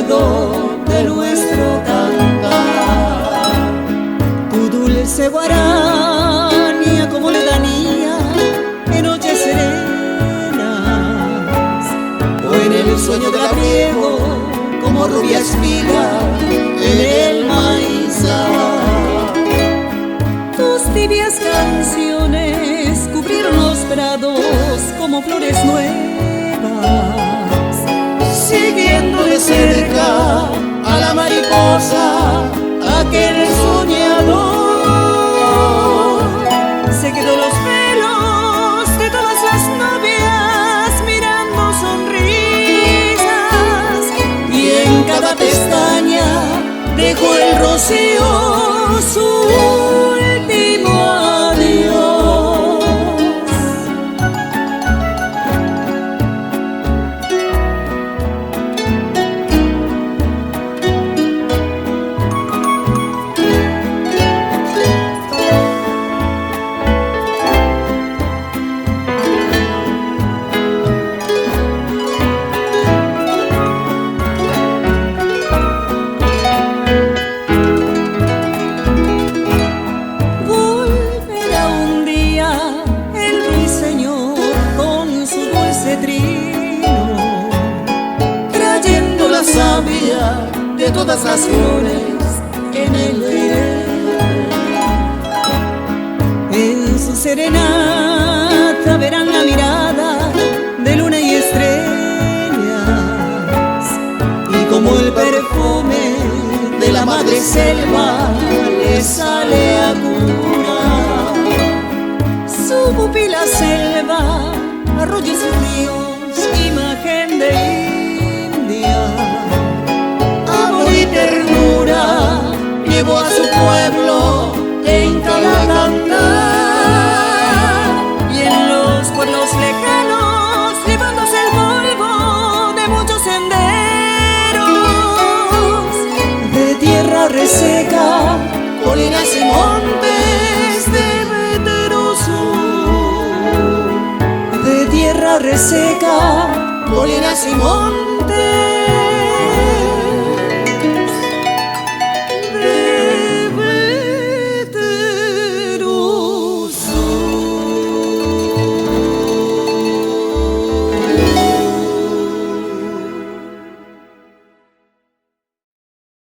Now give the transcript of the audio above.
recuerdo de nuestro cantar. Tu dulce guaraña como letanía en noches serenas, o en el sueño del abriego como rubia espiga en el maizal. Tus tibias canciones cubrieron los prados como flores nuevas, siguiendo de cerca a la mariposa, aquel soñador. Se quedó los pelos de todas las novias mirando sonrisas, y en cada pestaña dejó el rocío su último adiós. Trayendo la savia de todas las flores en el aire. En su serenata verán la mirada de luna y estrellas, y como el perfume de la madre selva le sale a curar. Su pupila selva, arroyos y ríos, imagen de India. Amor y ternura llevó a su pueblo en cada cantar, y en los pueblos lejanos llevándose el polvo de muchos senderos, de tierra reseca, colinas y montes de Veteroso, de tierra reseca, colinas y montes